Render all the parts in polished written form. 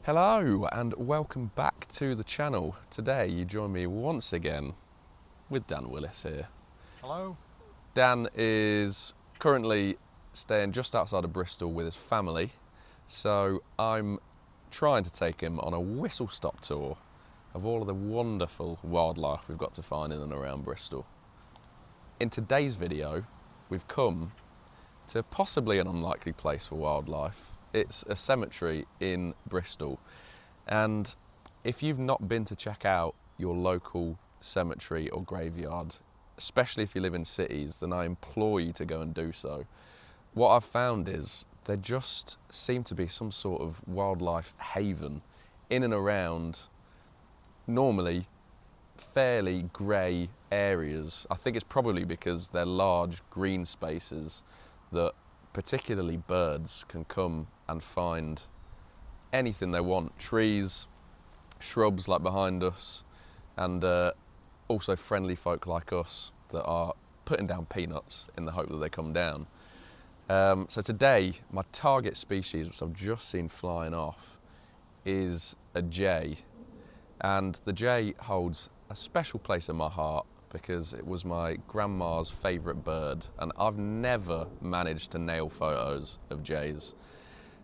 Hello and welcome back to the channel. Today you join me once again with Dan Willis here. Hello. Dan is currently staying just outside of Bristol with his family, so I'm trying to take him on a whistle-stop tour of all of the wonderful wildlife we've got to find in and around Bristol. In today's video, we've come to possibly an unlikely place for wildlife. It's a cemetery in Bristol, and if you've not been to check out your local cemetery or graveyard, especially if you live in cities, then I implore you to go and do so. What I've found is there just seem to be some sort of wildlife haven in and around normally fairly grey areas. I think it's probably because they're large green spaces that particularly birds can come and find anything they want. Trees, shrubs like behind us, and also friendly folk like us that are putting down peanuts in the hope that they come down. So today, my target species, which I've just seen flying off, is a jay. And the jay holds a special place in my heart because it was my grandma's favourite bird, and I've never managed to nail photos of jays.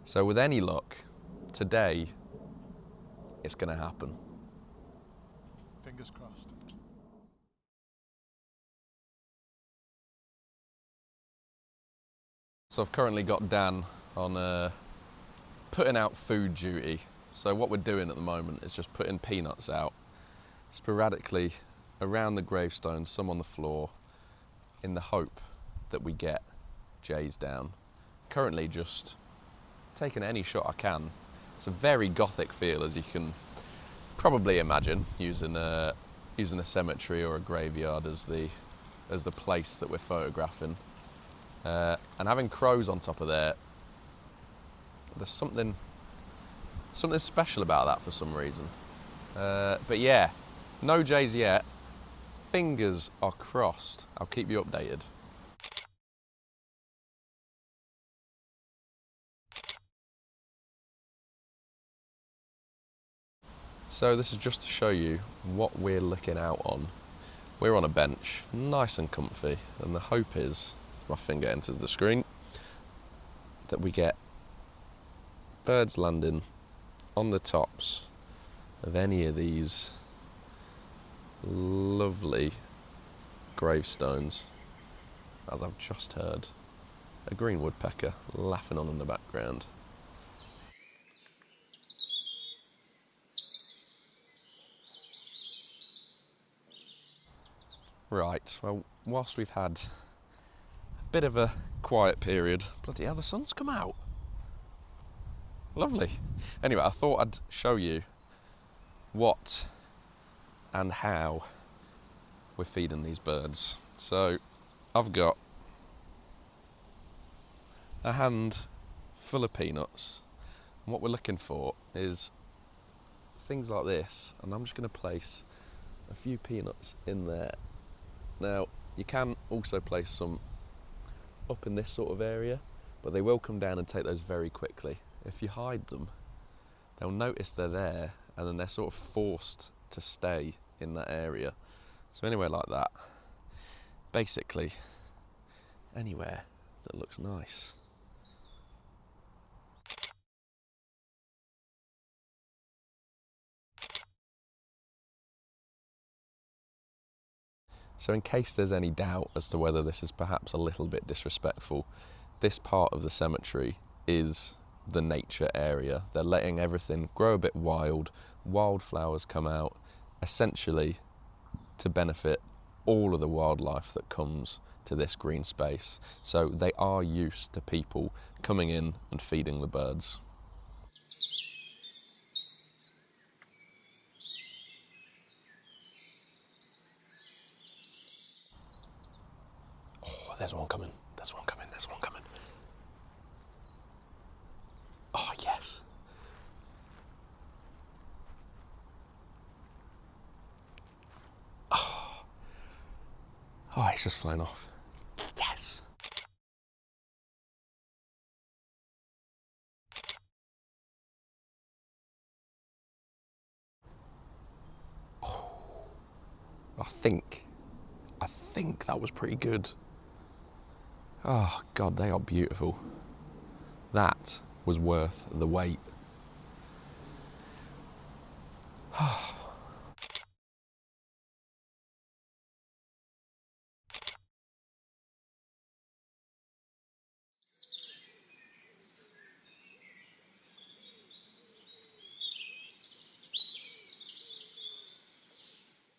So with any luck, today, it's going to happen. Fingers crossed. So I've currently got Dan on putting out food duty. So what we're doing at the moment is just putting peanuts out sporadically around the gravestones, some on the floor, in the hope that we get jays down. Currently just taking any shot I can. It's a very gothic feel, as you can probably imagine, using a cemetery or a graveyard as the place that we're photographing. And having crows on top of there, there's something special about that for some reason. But yeah, no jays yet. Fingers are crossed. I'll keep you updated. So this is just to show you what we're looking out on. We're on a bench, nice and comfy, and the hope is, as my finger enters the screen, that we get birds landing on the tops of any of these lovely gravestones, as I've just heard a green woodpecker laughing on in the background. Right, well, whilst we've had a bit of a quiet period, bloody hell, the sun's come out. Lovely. Anyway, I thought I'd show you what and how we're feeding these birds. So I've got a hand full of peanuts, and what we're looking for is things like this, and I'm just going to place a few peanuts in there. Now you can also place some up in this sort of area, but they will come down and take those very quickly. If you hide them, they'll notice they're there, and then they're sort of forced to stay in that area. So anywhere like that, basically anywhere that looks nice. So in case there's any doubt as to whether this is perhaps a little bit disrespectful, this part of the cemetery is the nature area. They're letting everything grow a bit wild, wildflowers come out, essentially to benefit all of the wildlife that comes to this green space. So they are used to people coming in and feeding the birds. Oh, there's one coming, there's one coming, there's one coming. Oh, yes. Oh, it's just flying off. Yes. I think that was pretty good. Oh God, they are beautiful. That was worth the wait.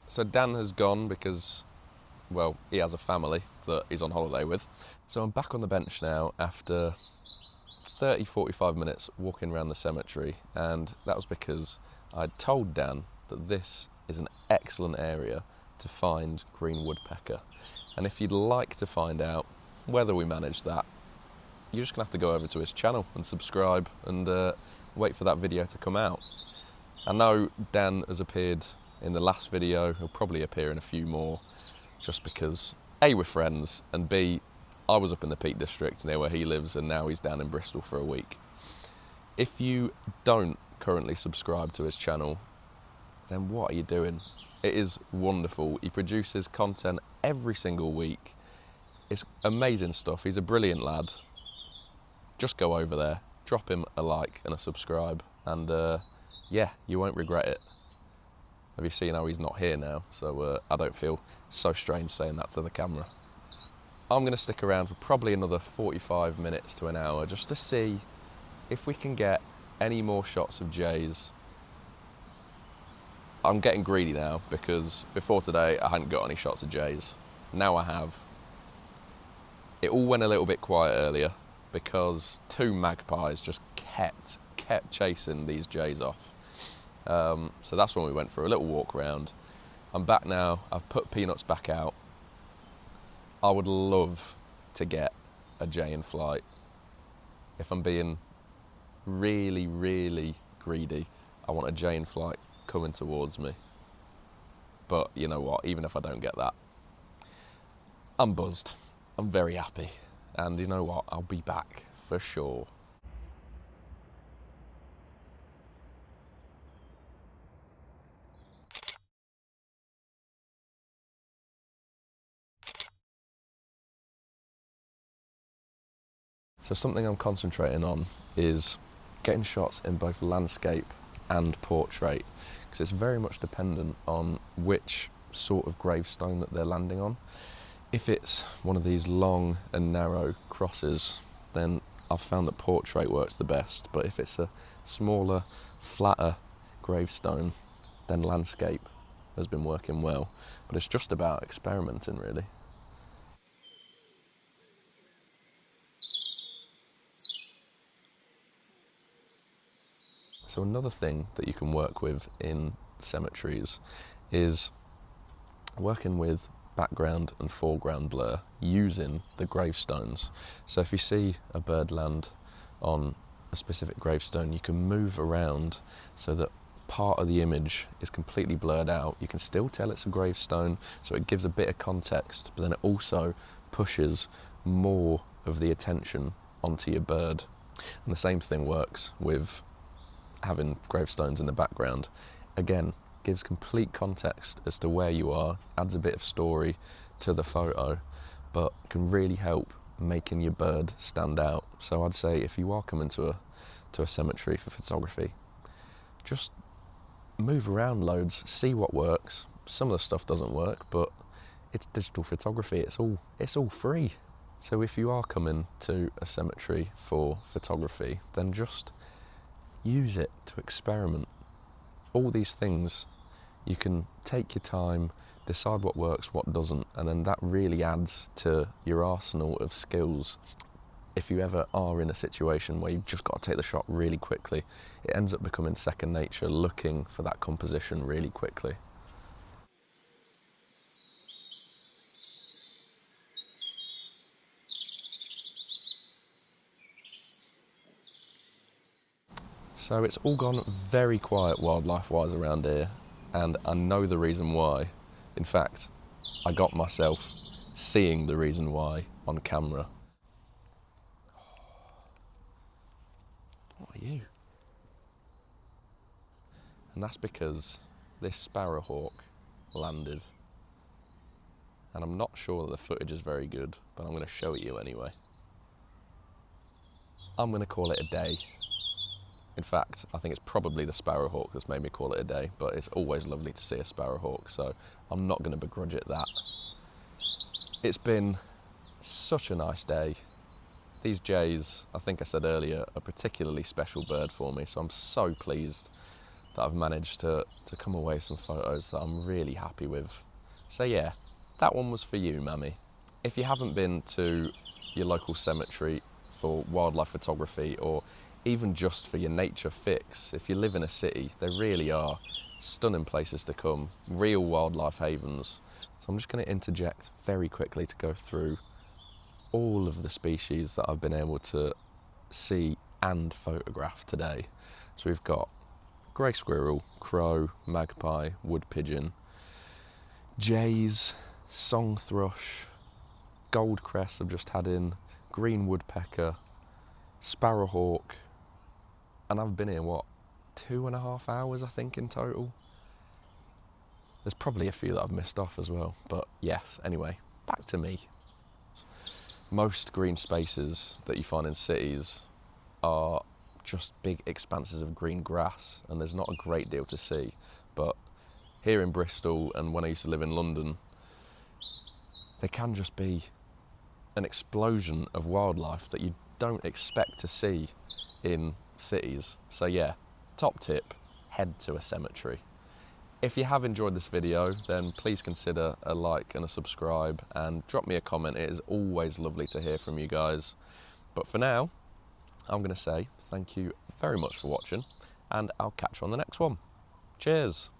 So Dan has gone because, well, he has a family that he's on holiday with. So I'm back on the bench now after 30, 45 minutes walking around the cemetery, and that was because I told Dan that this is an excellent area to find green woodpecker. And if you'd like to find out whether we manage that, you're just gonna have to go over to his channel and subscribe and wait for that video to come out. I know Dan has appeared in the last video, he'll probably appear in a few more, just because A, we're friends, and B, I was up in the Peak District near where he lives, and now he's down in Bristol for a week. If you don't currently subscribe to his channel, then what are you doing? It is wonderful. He produces content every single week. It's amazing stuff. He's a brilliant lad. Just go over there, drop him a like and a subscribe, and yeah, you won't regret it. Have you seen how he's not here now? So I don't feel so strange saying that to the camera. I'm going to stick around for probably another 45 minutes to an hour just to see if we can get any more shots of jays. I'm getting greedy now because before today I hadn't got any shots of jays. Now I have. It all went a little bit quiet earlier because two magpies just kept chasing these jays off. So that's when we went for a little walk round. I'm back now, I've put Peanuts back out. I would love to get a jay in flight. If I'm being really, really greedy, I want a jay in flight coming towards me. But you know what, even if I don't get that, I'm buzzed. I'm very happy. And you know what, I'll be back for sure. So something I'm concentrating on is getting shots in both landscape and portrait, because it's very much dependent on which sort of gravestone that they're landing on. If it's one of these long and narrow crosses, then I've found that portrait works the best, but if it's a smaller, flatter gravestone, then landscape has been working well. But it's just about experimenting, really. So another thing that you can work with in cemeteries is working with background and foreground blur using the gravestones. So if you see a bird land on a specific gravestone, you can move around so that part of the image is completely blurred out. You can still tell it's a gravestone, so it gives a bit of context, but then it also pushes more of the attention onto your bird. And the same thing works with having gravestones in the background. Again, gives complete context as to where you are, adds a bit of story to the photo, but can really help making your bird stand out. So I'd say if you are coming to a cemetery for photography, just move around loads, see what works. Some of the stuff doesn't work, but it's digital photography, it's all free. So if you are coming to a cemetery for photography, then just use it to experiment. All these things, you can take your time, decide what works, what doesn't, and then that really adds to your arsenal of skills. If you ever are in a situation where you've just got to take the shot really quickly, it ends up becoming second nature, looking for that composition really quickly. So it's all gone very quiet wildlife-wise around here, and I know the reason why. In fact, I got myself seeing the reason why on camera. What are you? And that's because this sparrowhawk landed and I'm not sure that the footage is very good, but I'm going to show it you anyway. I'm going to call it a day. In fact, I think it's probably the sparrowhawk that's made me call it a day, but it's always lovely to see a sparrowhawk, so I'm not going to begrudge it that. It's been such a nice day. These jays, I think I said earlier, are a particularly special bird for me, so I'm so pleased that I've managed to come away with some photos that I'm really happy with. So yeah, that one was for you, Mammy. If you haven't been to your local cemetery for wildlife photography, or even just for your nature fix, if you live in a city, there really are stunning places to come, real wildlife havens. So I'm just going to interject very quickly to go through all of the species that I've been able to see and photograph today. So we've got grey squirrel, crow, magpie, wood pigeon, jays, song thrush, goldcrest I've just had in, green woodpecker, sparrowhawk, and I've been here, what, 2.5 hours I think in total? There's probably a few that I've missed off as well, but yes, anyway, back to me. Most green spaces that you find in cities are just big expanses of green grass, and there's not a great deal to see. But here in Bristol, and when I used to live in London, there can just be an explosion of wildlife that you don't expect to see in cities. So yeah, top tip, head to a cemetery. If you have enjoyed this video, then please consider a like and a subscribe, and drop me a comment. It is always lovely to hear from you guys. But for now, I'm going to say thank you very much for watching, and I'll catch you on the next one. Cheers.